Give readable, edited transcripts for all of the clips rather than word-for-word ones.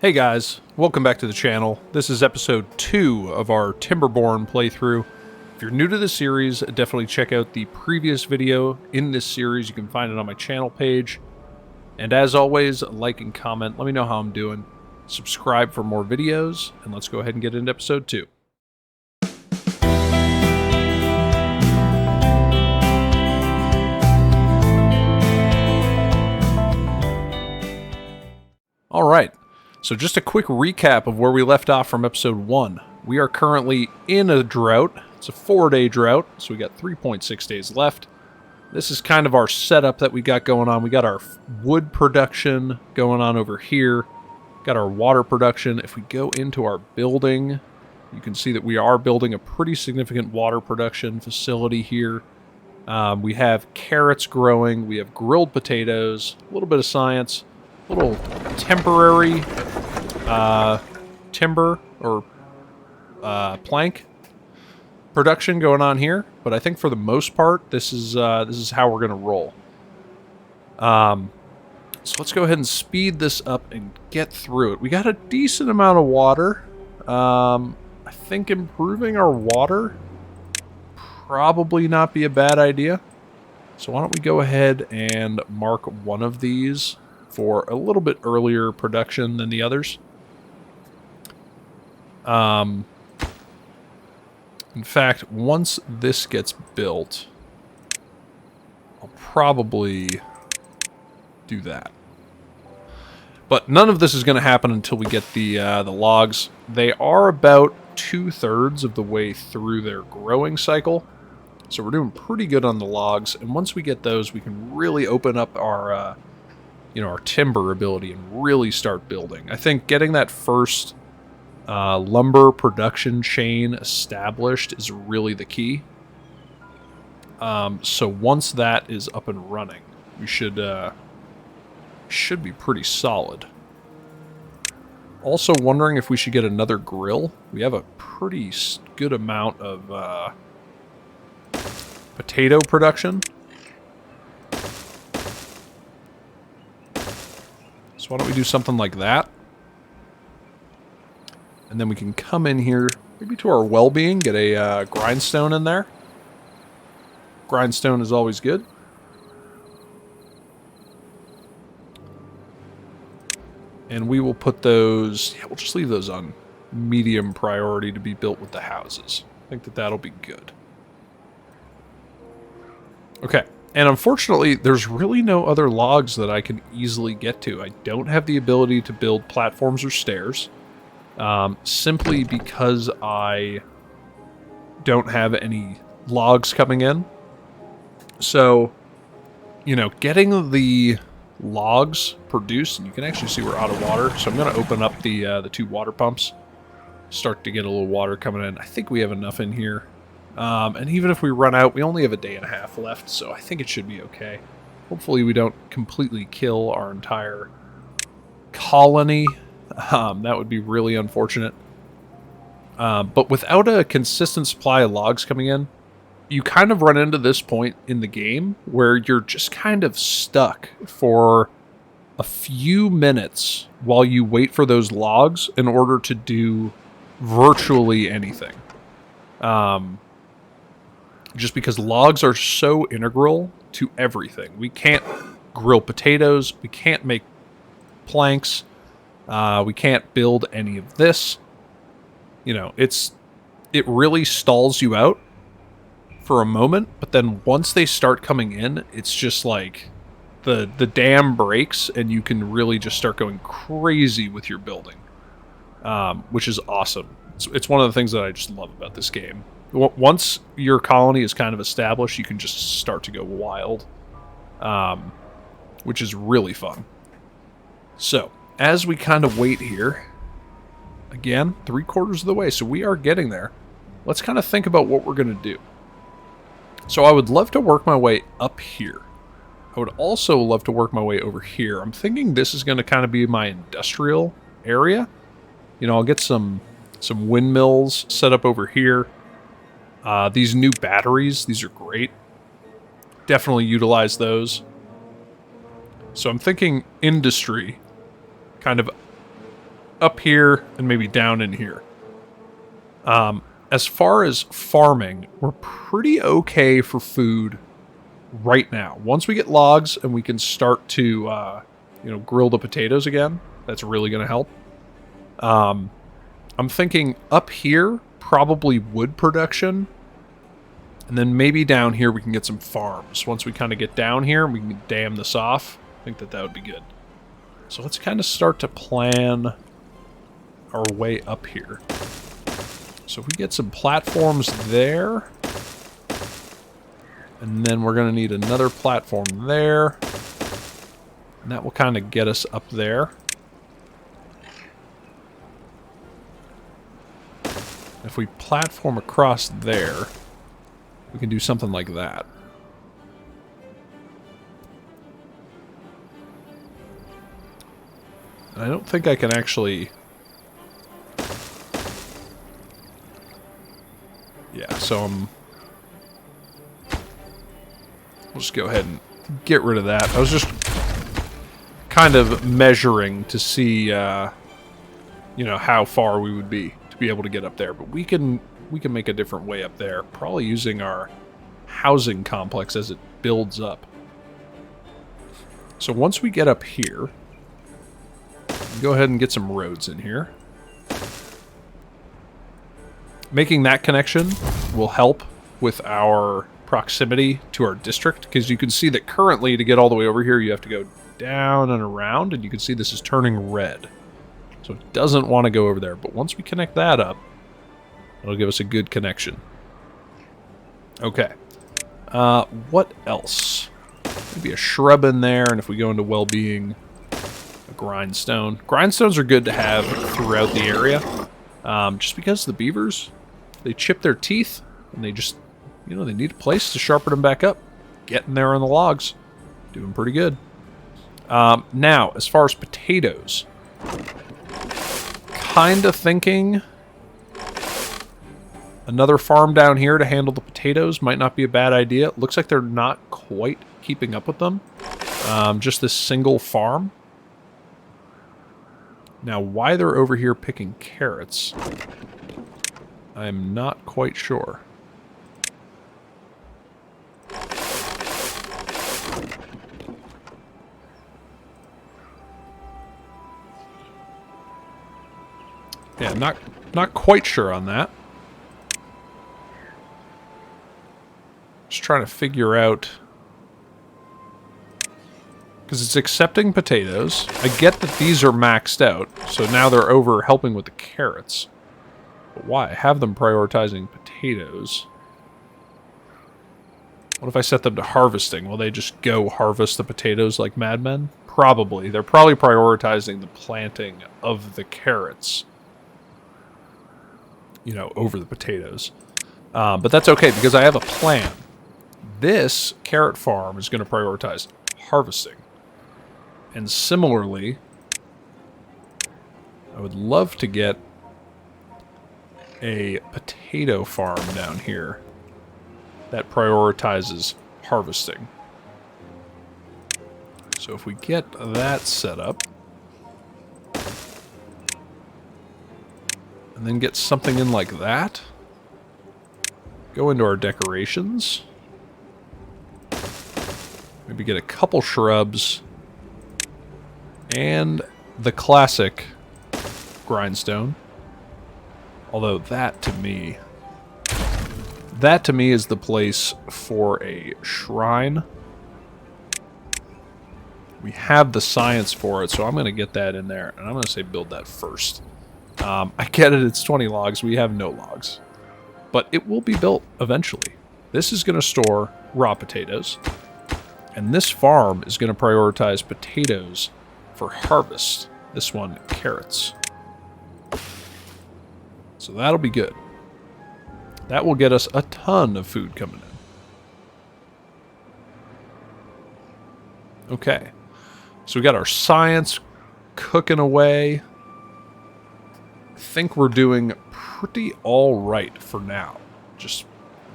Hey guys, welcome back to the channel. This is episode 2 of our Timberborn playthrough. If you're new to the series, definitely check out the previous video in this series. You can find it on my channel page. And as always, like and comment, let me know how I'm doing. Subscribe for more videos, and let's go ahead and get into episode 2. Alright. So just a quick recap of where we left off from episode 1. We are currently in a drought. It's a 4-day drought, so we got 3.6 days left. This is kind of our setup that we got going on. We got our wood production going on over here. Got our water production. If we go into our building, you can see that we are building a pretty significant water production facility here. We have carrots growing. We have grilled potatoes. A little bit of science. A little temporary timber or plank production going on here, but I think for the most part this is how we're gonna roll. So let's go ahead and speed this up and get through it. We got a decent amount of water. I think improving our water probably not be a bad idea. So why don't we go ahead and mark one of these for a little bit earlier production than the others. In fact, once this gets built, I'll probably do that. But none of this is going to happen until we get the logs. They are about 2/3 of the way through their growing cycle, so we're doing pretty good on the logs. And once we get those, we can really open up our our timber ability and really start building. I think getting that first lumber production chain established is really the key. So once that is up and running, we should be pretty solid. Also wondering if we should get another grill. We have a pretty good amount of potato production. So why don't we do something like that? And then we can come in here, maybe to our well-being, get a grindstone in there. Grindstone is always good. And we will put those, we'll just leave those on medium priority to be built with the houses. I think that that'll be good. Okay. And unfortunately, there's really no other logs that I can easily get to. I don't have the ability to build platforms or stairs, simply because I don't have any logs coming in. So, getting the logs produced, and you can actually see we're out of water, so I'm going to open up the 2 water pumps, start to get a little water coming in. I think we have enough in here. And even if we run out, we only have a day and a half left, so I think it should be okay. Hopefully we don't completely kill our entire colony. That would be really unfortunate. But without a consistent supply of logs coming in, you kind of run into this point in the game where you're just kind of stuck for a few minutes while you wait for those logs in order to do virtually anything. Just because logs are so integral to everything. We can't grill potatoes. We can't make planks. We can't build any of this. It really stalls you out for a moment, but then once they start coming in, it's just like the dam breaks and you can really just start going crazy with your building, which is awesome. It's one of the things that I just love about this game. Once your colony is kind of established, you can just start to go wild, which is really fun. So, as we kind of wait here, again, 3/4 of the way, so we are getting there. Let's kind of think about what we're going to do. So I would love to work my way up here. I would also love to work my way over here. I'm thinking this is going to kind of be my industrial area. I'll get some windmills set up over here. These new batteries, these are great. Definitely utilize those. So I'm thinking industry kind of up here and maybe down in here. As far as farming, we're pretty okay for food right now. Once we get logs and we can start to, grill the potatoes again, that's really going to help. I'm thinking up here, probably wood production. And then maybe down here we can get some farms. Once we kind of get down here, we can dam this off. I think that would be good. So let's kind of start to plan our way up here. So if we get some platforms there, and then we're going to need another platform there, and that will kind of get us up there. If we platform across there, we can do something like that. And I don't think I can actually... Yeah, so we'll just go ahead and get rid of that. I was just kind of measuring to see, how far we would be to be able to get up there. But we can make a different way up there, probably using our housing complex as it builds up. So once we get up here, go ahead and get some roads in here. Making that connection will help with our proximity to our district, because you can see that currently to get all the way over here you have to go down and around, and you can see this is turning red. So it doesn't want to go over there, but once we connect that up, it'll give us a good connection. Okay. What else? Maybe a shrub in there, and if we go into well-being, a grindstone. Grindstones are good to have throughout the area, just because the beavers, they chip their teeth, and they just, they need a place to sharpen them back up. Getting there on the logs. Doing pretty good. Now, as far as potatoes, kind of thinking another farm down here to handle the potatoes might not be a bad idea. It looks like they're not quite keeping up with them. Just this single farm. Now, why they're over here picking carrots, I'm not quite sure. Yeah, not quite sure on that. Just trying to figure out, because it's accepting potatoes. I get that these are maxed out, so now they're over helping with the carrots. But why? I have them prioritizing potatoes. What if I set them to harvesting? Will they just go harvest the potatoes like madmen? Probably. They're probably prioritizing the planting of the carrots, over the potatoes. But that's okay, because I have a plan. This carrot farm is going to prioritize harvesting. And similarly, I would love to get a potato farm down here that prioritizes harvesting. So if we get that set up, and then get something in like that, go into our decorations, maybe get a couple shrubs, and the classic grindstone. Although that to me is the place for a shrine. We have the science for it, so I'm going to get that in there, and I'm going to say build that first. I get it, it's 20 logs. We have no logs. But it will be built eventually. This is going to store raw potatoes, and this farm is going to prioritize potatoes for harvest. This one, carrots. So that'll be good. That will get us a ton of food coming in. Okay. So we got our science cooking away. I think we're doing pretty all right for now. Just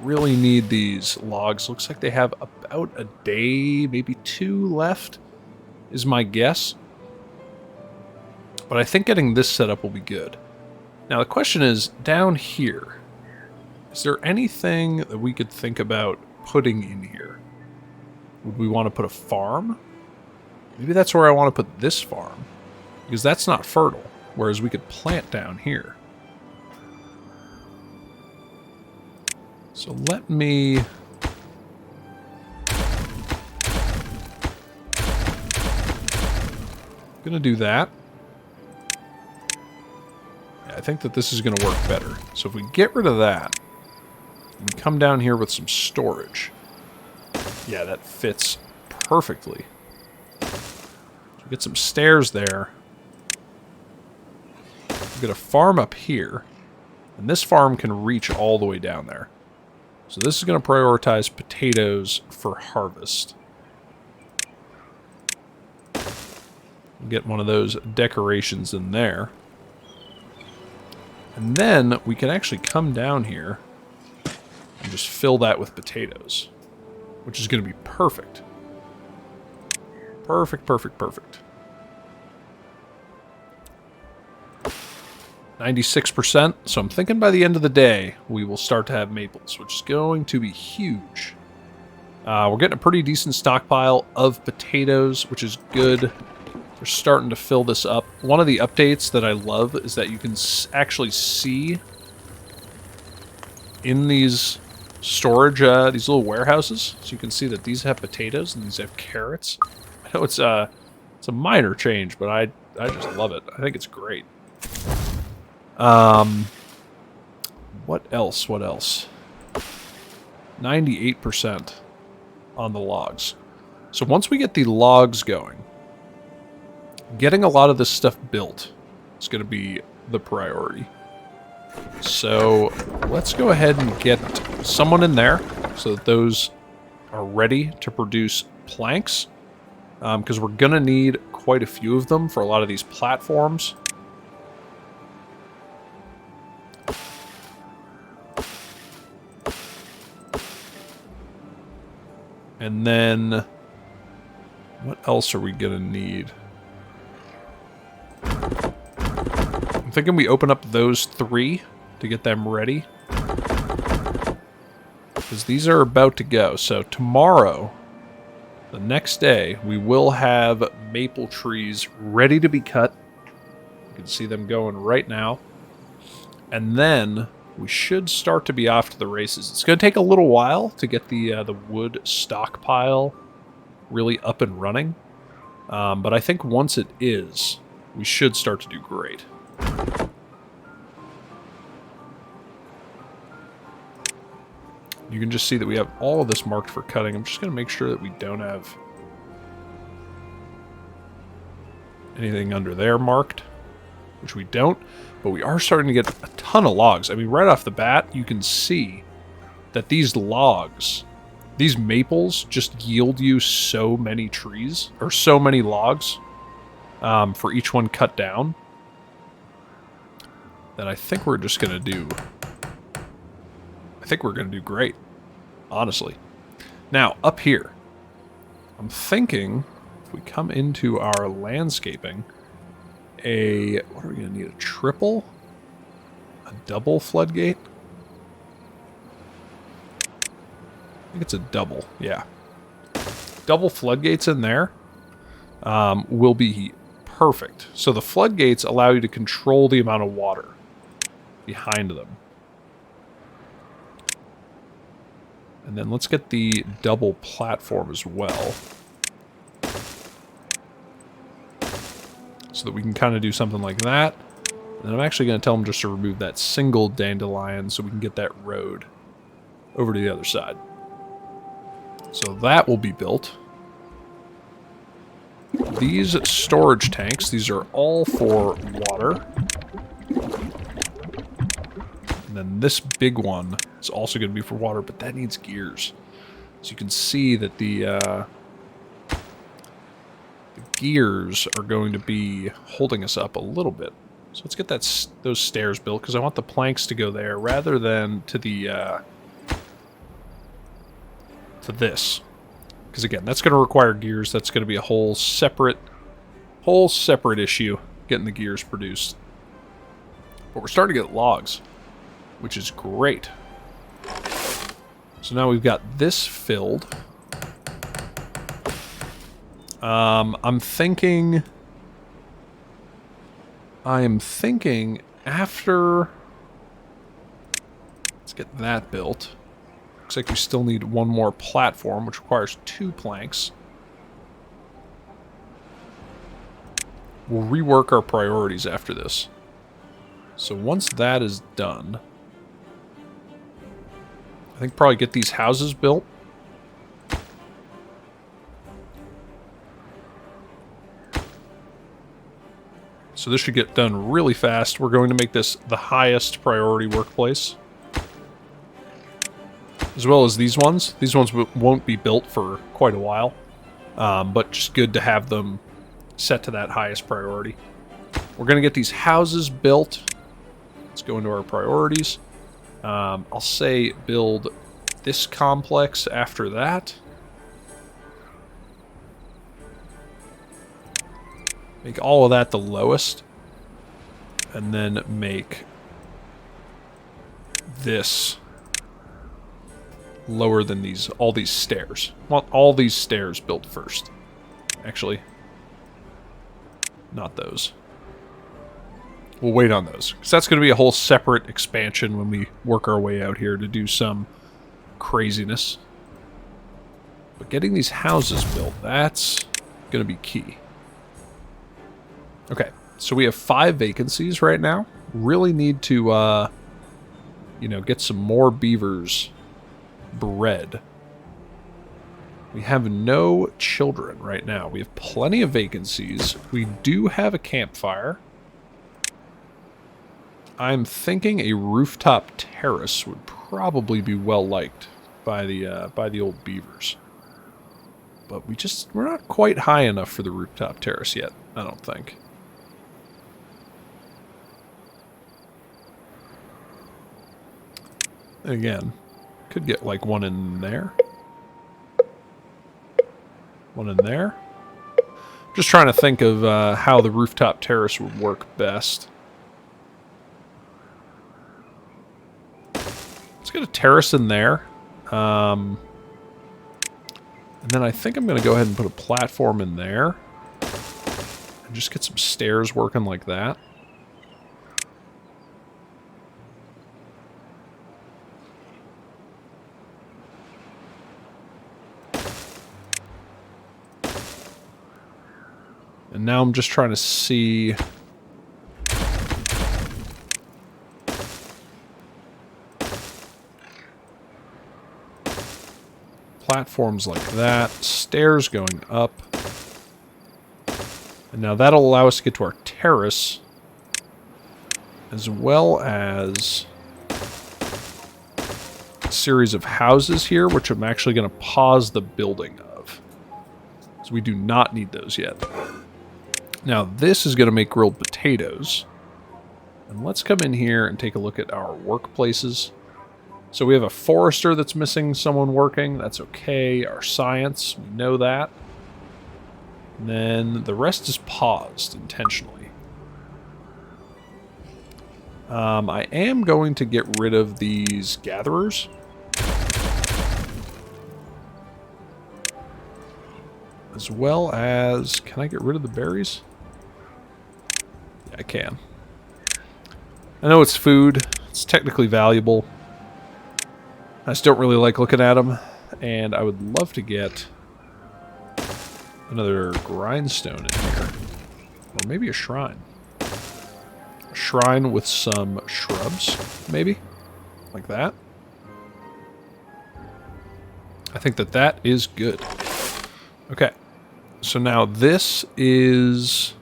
really need these logs. Looks like they have about a day, maybe 2 left, is my guess. But I think getting this set up will be good. Now the question is, down here, is there anything that we could think about putting in here? Would we want to put a farm? Maybe that's where I want to put this farm, because that's not fertile, whereas we could plant down here. So let me... Gonna do that. I think that this is going to work better. So if we get rid of that, and come down here with some storage. Yeah, that fits perfectly. So get some stairs there. We've got a farm up here. And this farm can reach all the way down there. So this is going to prioritize potatoes for harvest. Get one of those decorations in there. And then we can actually come down here and just fill that with potatoes, which is going to be perfect. Perfect, perfect, perfect. 96%, so I'm thinking by the end of the day, we will start to have maples, which is going to be huge. We're getting a pretty decent stockpile of potatoes, which is good. We're starting to fill this up. One of the updates that I love is that you can actually see in these storage, these little warehouses. So you can see that these have potatoes and these have carrots. I know it's a minor change, but I just love it. I think it's great. What else? What else? 98% on the logs. So once we get the logs going, getting a lot of this stuff built is going to be the priority. So let's go ahead and get someone in there so that those are ready to produce planks. Because we're going to need quite a few of them for a lot of these platforms. And then what else are we going to need? I'm thinking we open up those 3 to get them ready. Because these are about to go. So tomorrow, the next day, we will have maple trees ready to be cut. You can see them going right now. And then we should start to be off to the races. It's going to take a little while to get the wood stockpile really up and running. But I think once it is, we should start to do great. You can just see that we have all of this marked for cutting. I'm just going to make sure that we don't have anything under there marked, which we don't, but we are starting to get a ton of logs. I mean, right off the bat, you can see that these logs, these maples just yield you so many trees, or so many logs for each one cut down, that I think we're just going to do... I think we're going to do great, honestly. Now, up here, I'm thinking if we come into our landscaping, what are we going to need? A triple? A double floodgate? I think it's a double, yeah. Double floodgates in there will be perfect. So the floodgates allow you to control the amount of water behind them. And then let's get the double platform as well. So that we can kind of do something like that. And I'm actually going to tell them just to remove that single dandelion so we can get that road over to the other side. So that will be built. These storage tanks, these are all for water. And then this big one is also going to be for water, but that needs gears. So you can see that the gears are going to be holding us up a little bit. So let's get those stairs built, because I want the planks to go there rather than to the to this. Because again, that's going to require gears. That's going to be a whole separate issue. getting the gears produced. But we're starting to get logs, which is great. So now we've got this filled. I am thinking after... Let's get that built. Looks like we still need one more platform, which requires 2 planks. We'll rework our priorities after this. So once that is done, I think probably get these houses built. So this should get done really fast. We're going to make this the highest priority workplace. As well as these ones. These ones won't be built for quite a while. But just good to have them set to that highest priority. We're going to get these houses built. Let's go into our priorities. I'll say build this complex after that. Make all of that the lowest. And then make this lower than all these stairs. I want all these stairs built first. Actually, not those. We'll wait on those, because that's going to be a whole separate expansion when we work our way out here to do some craziness. But getting these houses built, that's going to be key. Okay, so we have 5 vacancies right now. Really need to, you know, get some more beavers bred. We have no children right now. We have plenty of vacancies. We do have a campfire. I'm thinking a rooftop terrace would probably be well liked by the old beavers. But we're not quite high enough for the rooftop terrace yet, I don't think. Again, could get like one in there. One in there. Just trying to think of how the rooftop terrace would work best. Let's get a terrace in there. And then I think I'm going to go ahead and put a platform in there. And just get some stairs working like that. And now I'm just trying to see... platforms like that, stairs going up. And now that'll allow us to get to our terrace, as well as a series of houses here, which I'm actually going to pause the building of. So we do not need those yet. Now this is going to make grilled potatoes. And let's come in here and take a look at our workplaces. So we have a forester that's missing someone working. That's okay. Our science, we know that. And then the rest is paused intentionally. I am going to get rid of these gatherers. As well as... Can I get rid of the berries? Yeah, I can. I know it's food. It's technically valuable. I just don't really like looking at them, and I would love to get another grindstone in here, or maybe a shrine. A shrine with some shrubs, maybe, like that. I think that is good. Okay, so now this is...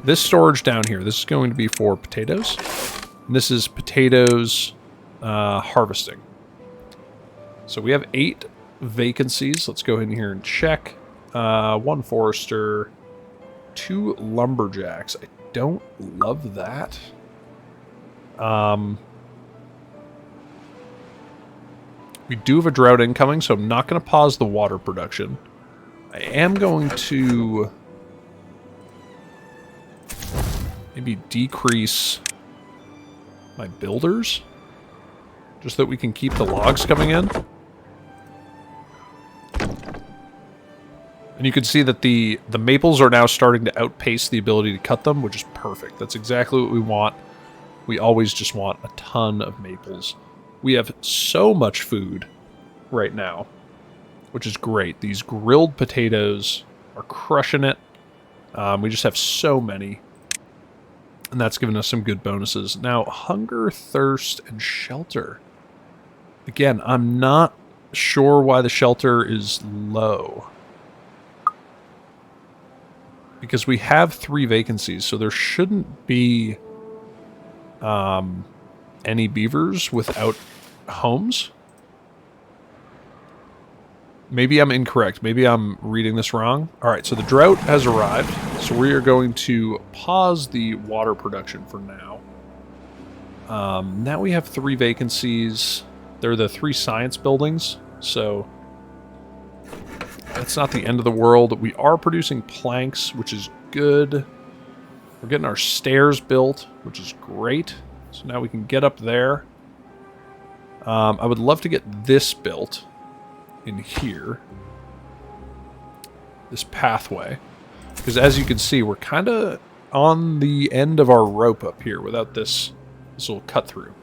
this storage down here, this is going to be for potatoes. And this is potatoes harvesting. So we have 8 vacancies. Let's go ahead in here and check. 1 forester, 2 lumberjacks. I don't love that. We do have a drought incoming, so I'm not going to pause the water production. I am going to maybe decrease my builders, just so that we can keep the logs coming in. And you can see that the maples are now starting to outpace the ability to cut them, which is perfect. That's exactly what we want. We always just want a ton of maples. We have so much food right now, which is great. These grilled potatoes are crushing it. We just have so many. And that's given us some good bonuses. Now, hunger, thirst, and shelter. Again, I'm not sure why the shelter is low. Because we have 3 vacancies, so there shouldn't be any beavers without homes. Maybe I'm incorrect. Maybe I'm reading this wrong. Alright, so the drought has arrived. So we are going to pause the water production for now. Now we have 3 vacancies. They're the 3 science buildings, so that's not the end of the world. We are producing planks, which is good. We're getting our stairs built, which is great. So now we can get up there. I would love to get this built in here. This pathway. Because as you can see, we're kind of on the end of our rope up here without this little cut through.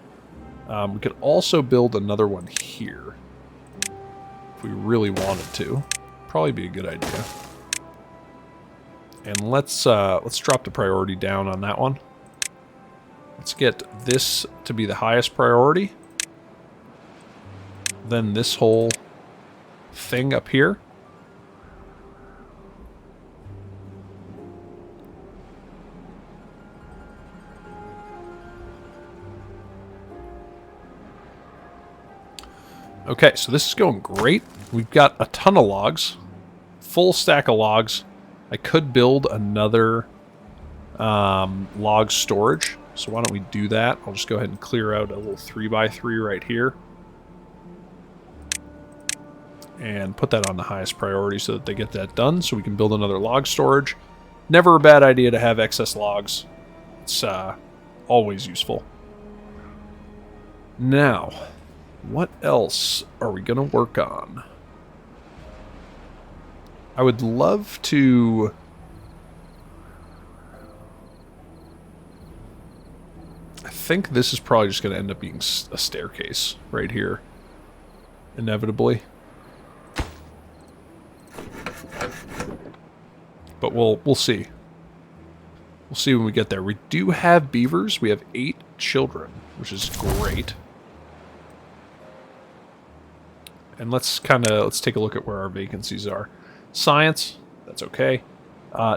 We could also build another one here if we really wanted to. Probably be a good idea. And let's drop the priority down on that one. Let's get this to be the highest priority. Then this whole thing up here. Okay, so this is going great. We've got a ton of logs. Full stack of logs. I could build another log storage. So why don't we do that? I'll just go ahead and clear out a little 3x3 right here. And put that on the highest priority so that they get that done. So we can build another log storage. Never a bad idea to have excess logs. It's always useful. Now, what else are we going to work on? I would love to... I think this is probably just going to end up being a staircase right here. Inevitably. But we'll see. We'll see when we get there. We do have beavers. We have 8 children, which is great. And let's take a look at where our vacancies are. Science, that's okay.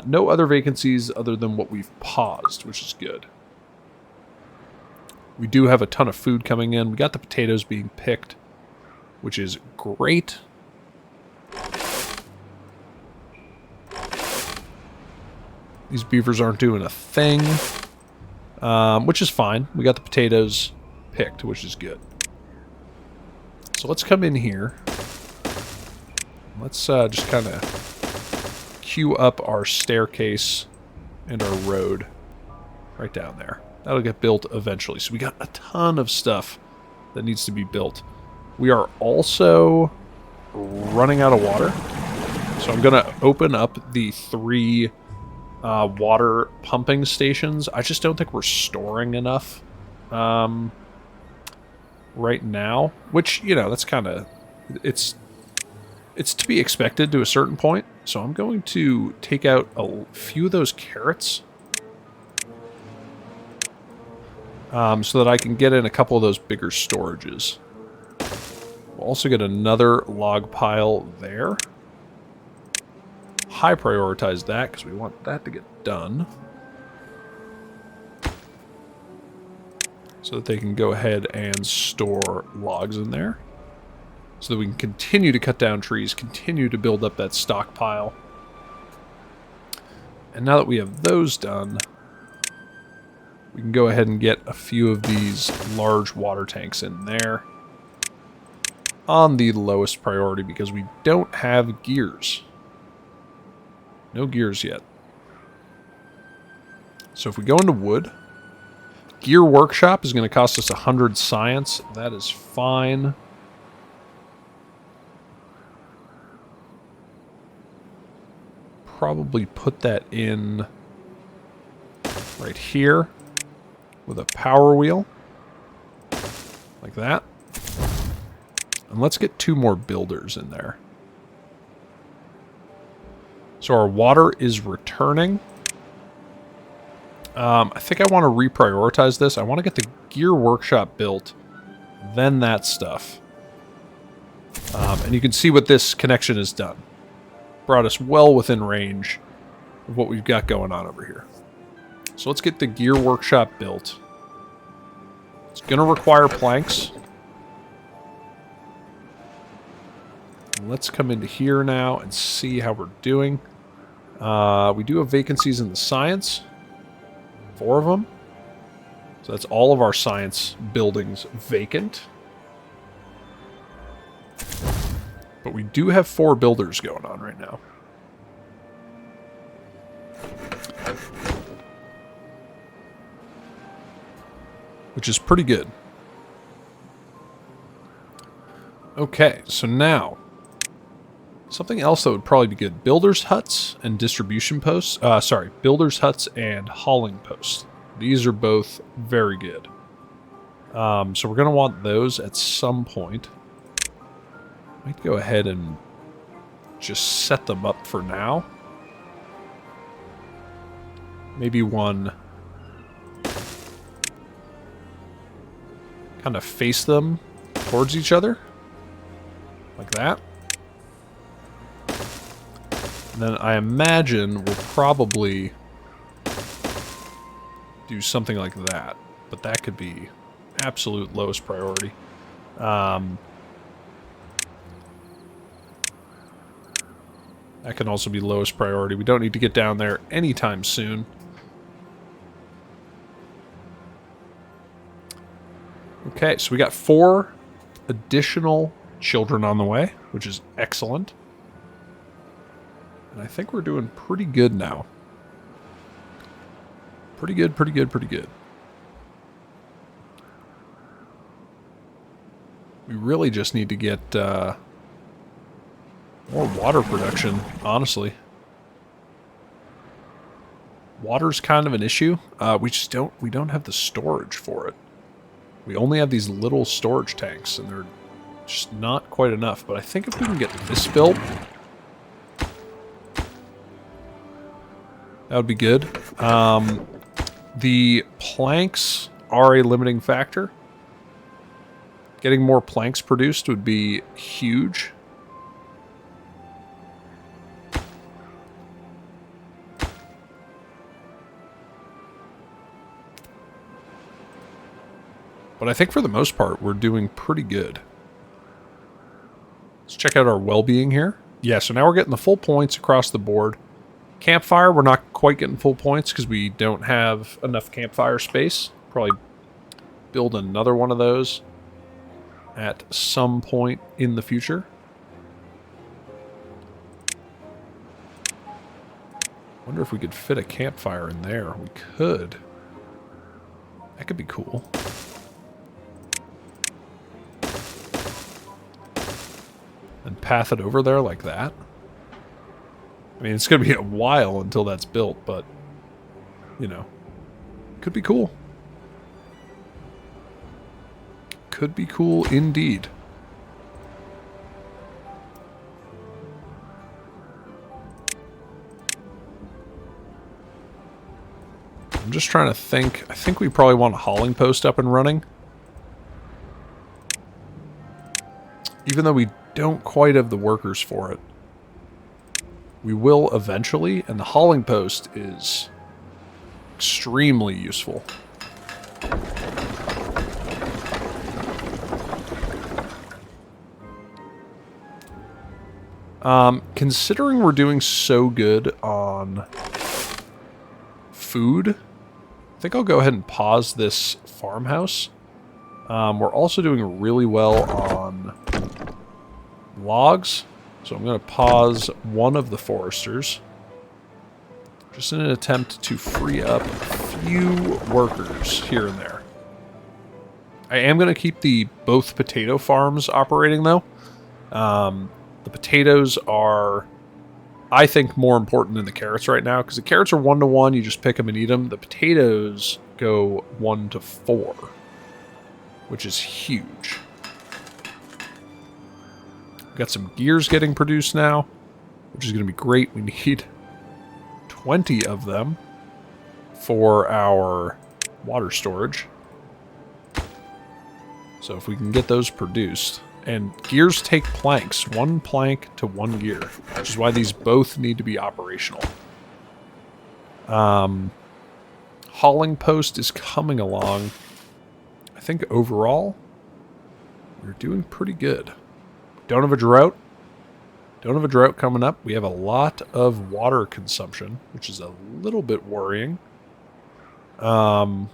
No other vacancies other than what we've paused, which is good. We do have a ton of food coming in. We got the potatoes being picked, which is great. These beavers aren't doing a thing, which is fine. We got the potatoes picked, which is good. So let's come in here. Let's just kind of queue up our staircase and our road right down there. That'll get built eventually. So we got a ton of stuff that needs to be built. We are also running out of water. So I'm going to open up the 3 water pumping stations. I just don't think we're storing enough right now, which, you know, that's kind of, it's to be expected to a certain point. So I'm going to take out a few of those carrots so that I can get in a couple of those bigger storages. We'll also get another log pile there. High prioritize that because we want that to get done. So that they can go ahead and store logs in there. So that we can continue to cut down trees, continue to build up that stockpile. And now that we have those done, we can go ahead and get a few of these large water tanks in there. On the lowest priority because we don't have gears. No gears yet. So if we go into wood, gear workshop is going to cost us 100 science. That is fine. Probably put that in right here with a power wheel. Like that. And let's get 2 more builders in there. So our water is returning. I think I want to reprioritize this. I want to get the gear workshop built, then that stuff. And you can see what this connection has done. Brought us well within range of what we've got going on over here. So let's get the gear workshop built. It's going to require planks. Let's come into here now and see how we're doing. We do have vacancies in the science. 4 of them. So that's all of our science buildings vacant. But we do have 4 builders going on right now. Which is pretty good. Okay, so now something else that would probably be good. Builders' huts and distribution posts. Builders' huts and hauling posts. These are both very good. So we're going to want those at some point. Might go ahead and just set them up for now. Maybe one kind of face them towards each other. Like that. And then I imagine we'll probably do something like that. But that could be absolute lowest priority. That can also be lowest priority. We don't need to get down there anytime soon. Okay, so we got 4 additional children on the way, which is excellent. And I think we're doing pretty good now. Pretty good, pretty good, pretty good. We really just need to get more water production, honestly. Water's kind of an issue. We don't have the storage for it. We only have these little storage tanks, and they're just not quite enough. But I think if we can get this built, that would be good. The planks are a limiting factor. Getting more planks produced would be huge. But I think for the most part, we're doing pretty good. Let's check out our well-being here. Yeah, so now we're getting the full points across the board. Campfire, we're not quite getting full points because we don't have enough campfire space. Probably build another one of those at some point in the future. Wonder if we could fit a campfire in there. We could. That could be cool. And path it over there like that. I mean, it's going to be a while until that's built, but, you know, could be cool. Could be cool indeed. I'm just trying to think. I think we probably want a hauling post up and running. Even though we don't quite have the workers for it. We will eventually, and the hauling post is extremely useful. Considering we're doing so good on food, I think I'll go ahead and pause this farmhouse. We're also doing really well on logs, so I'm going to pause one of the foresters. just in an attempt to free up a few workers here and there. I am going to keep both potato farms operating, though. The potatoes are, I think, more important than the carrots right now, because the carrots are 1-to-1, you just pick them and eat them. The potatoes go 1-to-4, which is huge. We've got some gears getting produced now, which is going to be great. We need 20 of them for our water storage. So if we can get those produced. And gears take planks. 1 plank to 1 gear. Which is why these both need to be operational. Hauling post is coming along. I think overall, we're doing pretty good. Don't have a drought. Don't have a drought coming up. We have a lot of water consumption, which is a little bit worrying. I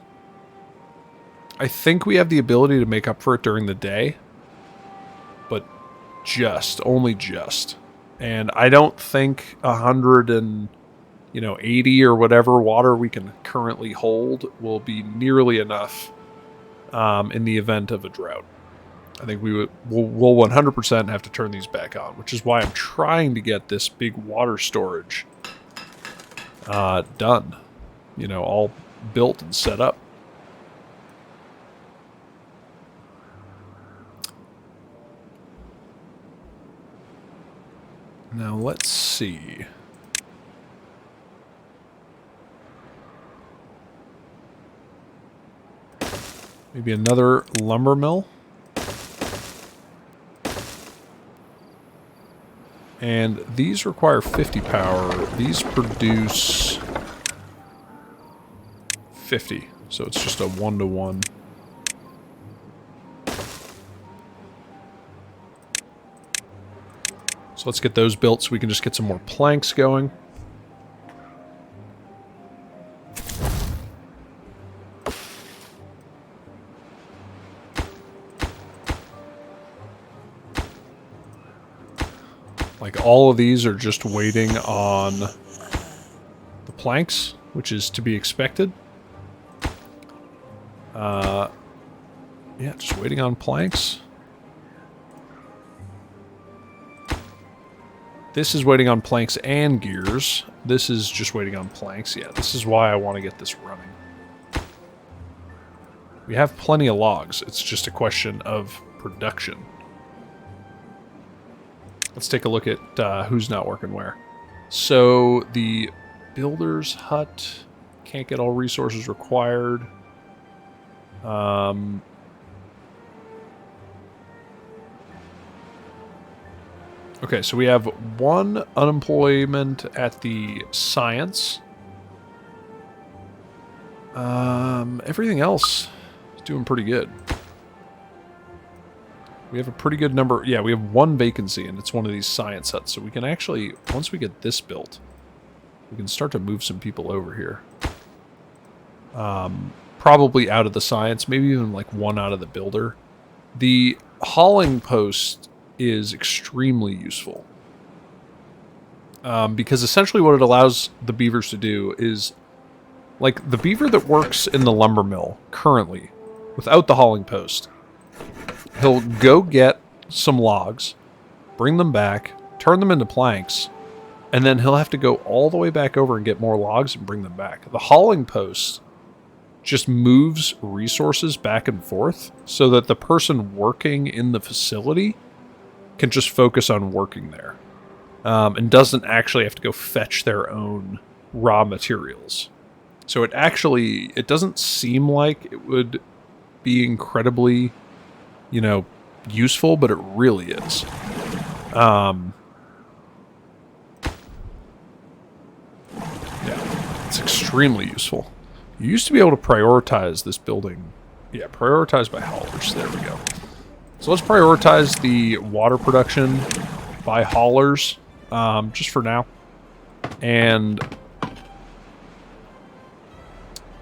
think we have the ability to make up for it during the day, but only just. And I don't think 180 or whatever water we can currently hold will be nearly enough in the event of a drought. I think we'll 100% have to turn these back on, which is why I'm trying to get this big water storage done. All built and set up. Now let's see. Maybe another lumber mill. And these require 50 power. These produce 50. So it's just a 1-to-1. So let's get those built so we can just get some more planks going. Like all of these are just waiting on the planks, which is to be expected. Yeah, just waiting on planks. This is waiting on planks and gears. This is just waiting on planks. Yeah, this is why I want to get this running. We have plenty of logs. It's just a question of production. Let's take a look at who's not working where. So the builder's hut can't get all resources required. Okay, so we have 1 unemployment at the science. Everything else is doing pretty good. We have a pretty good number. Yeah, we have 1 vacancy, and it's one of these science huts. So we can actually, once we get this built, we can start to move some people over here. Probably out of the science, maybe even like 1 out of the builder. The hauling post is extremely useful. Because essentially what it allows the beavers to do is, like the beaver that works in the lumber mill currently, without the hauling post, he'll go get some logs, bring them back, turn them into planks, and then he'll have to go all the way back over and get more logs and bring them back. The hauling post just moves resources back and forth so that the person working in the facility can just focus on working there, and doesn't actually have to go fetch their own raw materials. So it doesn't seem like it would be incredibly, useful, but it really is. Yeah, it's extremely useful. You used to be able to prioritize this building. Yeah, prioritize by haulers. There we go. So let's prioritize the water production by haulers, just for now. And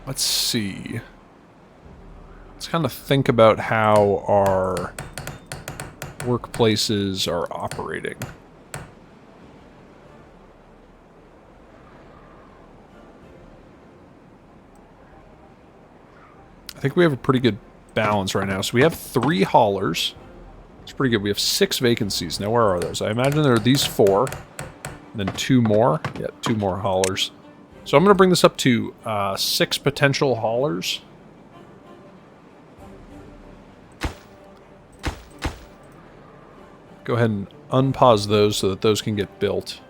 let's see. Let's kind of think about how our workplaces are operating. I think we have a pretty good balance right now. So we have 3 haulers. It's pretty good. We have 6 vacancies. Now, where are those? I imagine there are these 4. And then 2 more. Yeah, 2 more haulers. So I'm going to bring this up to 6 potential haulers. Go ahead and unpause those so that those can get built.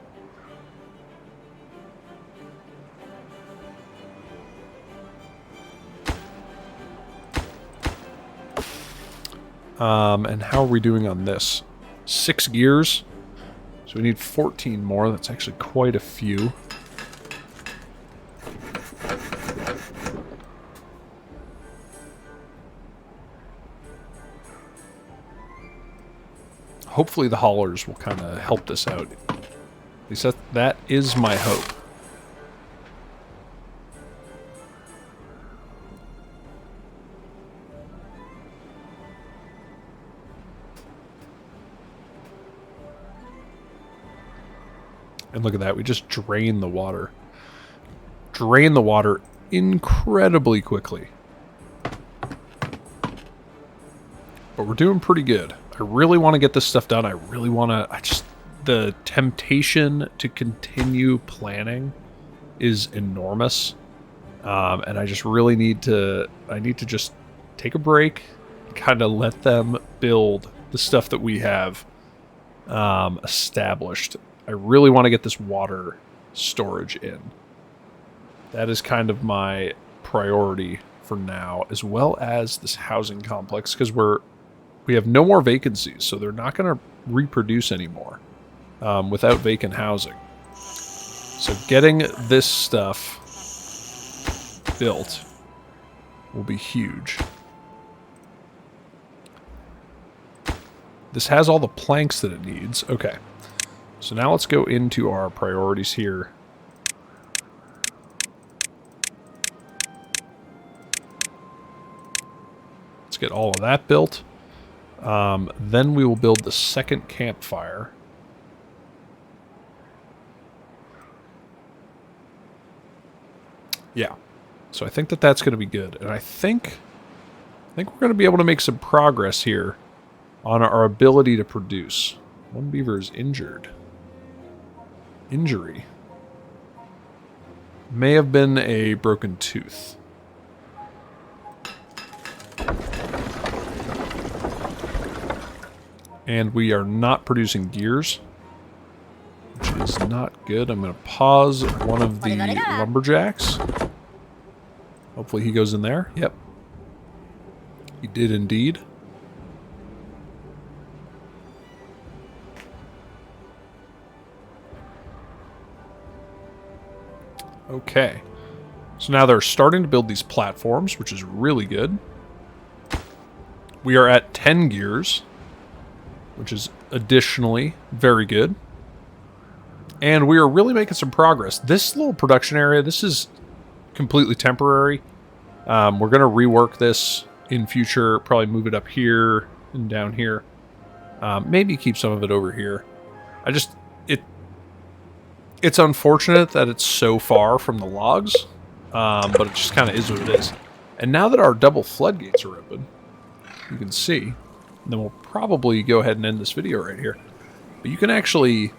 And how are we doing on this? 6 gears. So we need 14 more. That's actually quite a few. Hopefully the haulers will kind of help this out. At least that is my hope. And look at that, we just drain the water. Drain the water incredibly quickly. But we're doing pretty good. I really want to get this stuff done. I really want to... The temptation to continue planning is enormous. And I just really need to... I need to just take a break, kind of let them build the stuff that we have established. I really want to get this water storage in. That is kind of my priority for now, as well as this housing complex, because we have no more vacancies, so they're not going to reproduce anymore without vacant housing. So getting this stuff built will be huge. This has all the planks that it needs. Okay. So now let's go into our priorities here. Let's get all of that built. Then we will build the second campfire. Yeah. So I think that that's going to be good. And I think we're going to be able to make some progress here on our ability to produce. One beaver is injured. Injury. May have been a broken tooth. And we are not producing gears, which is not good. I'm going to pause one of the lumberjacks. Hopefully he goes in there. Yep. He did indeed. Okay. So now they're starting to build these platforms, which is really good. We are at 10 gears, which is additionally very good. And we are really making some progress. This little production area, this is completely temporary. We're going to rework this in future, probably move it up here and down here. Maybe keep some of it over here. It's unfortunate that it's so far from the logs, but it just kind of is what it is. And now that our double floodgates are open, you can see, and then we'll probably go ahead and end this video right here. But you can actually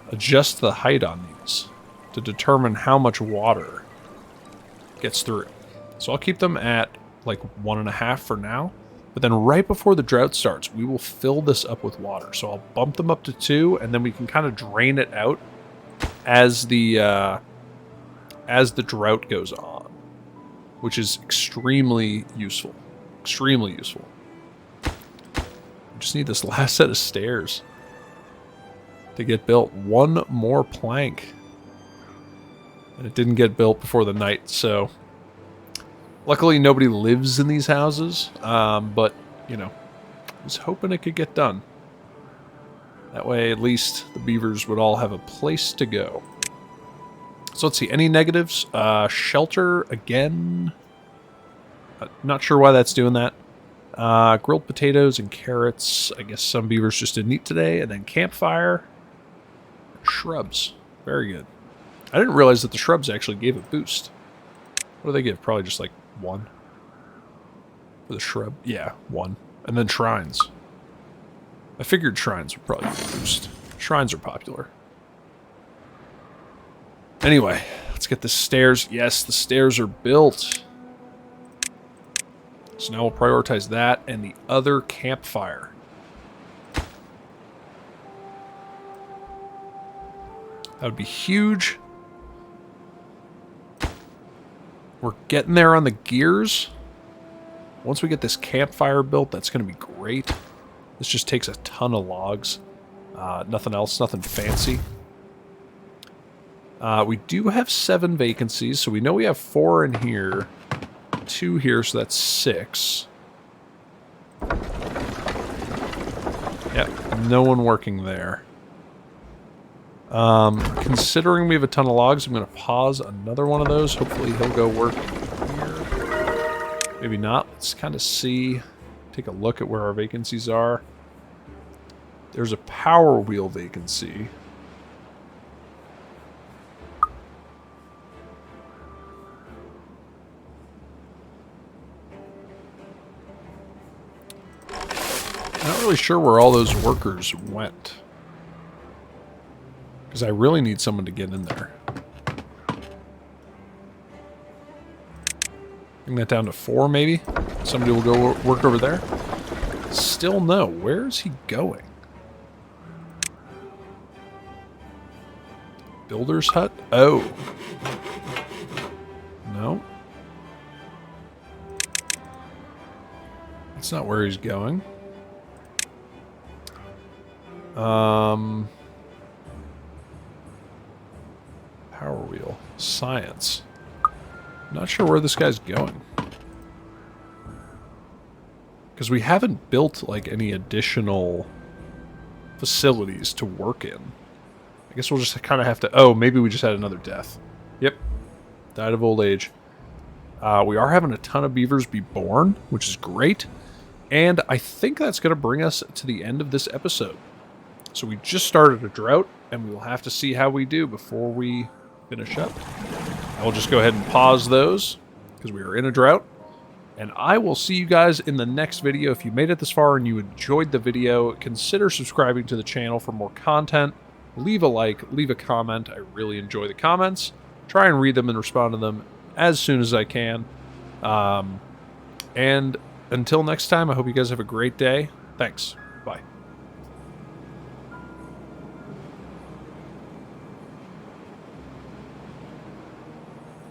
adjust the height on these to determine how much water gets through. So I'll keep them at like 1.5 for now. But then right before the drought starts, we will fill this up with water. So I'll bump them up to 2, and then we can kind of drain it out as the drought goes on, which is extremely useful. Extremely useful. We just need this last set of stairs to get built. One more plank. And it didn't get built before the night, so luckily nobody lives in these houses, but, you know, I was hoping it could get done. That way, at least, the beavers would all have a place to go. So let's see, any negatives? Shelter, again. Not sure why that's doing that. Grilled potatoes and carrots. I guess some beavers just didn't eat today. And then campfire. Shrubs. Very good. I didn't realize that the shrubs actually gave a boost. What do they give? Probably just like 1. With a shrub? Yeah, 1. And then shrines. I figured shrines would probably be a boost. Shrines are popular. Anyway, let's get the stairs. Yes, the stairs are built. So now we'll prioritize that and the other campfire. That would be huge. We're getting there on the gears. Once we get this campfire built, that's going to be great. This just takes a ton of logs. Nothing else, nothing fancy. We do have 7 vacancies, so we know we have 4 in here. 2 here, so that's 6. Yep, no one working there. Considering we have a ton of logs, I'm going to pause another one of those. Hopefully he'll go work here. Maybe not. Let's kind of see. Take a look at where our vacancies are. There's a power wheel vacancy. I'm not really sure where all those workers went. Because I really need someone to get in there. Bring that down to 4, maybe? Somebody will go work over there? Still no. Where is he going? Builder's hut? Oh. No. That's not where he's going. Power wheel. Science. Not sure where this guy's going. Because we haven't built, like, any additional facilities to work in. I guess we'll just kind of have to... Oh, maybe we just had another death. Yep. Died of old age. We are having a ton of beavers be born, which is great. And I think that's going to bring us to the end of this episode. So we just started a drought, and we will have to see how we do before we finish up. I will just go ahead and pause those, because we are in a drought. And I will see you guys in the next video. If you made it this far and you enjoyed the video, consider subscribing to the channel for more content. Leave a like, leave a comment. I really enjoy the comments. Try and read them and respond to them as soon as I can. And until next time, I hope you guys have a great day. Thanks.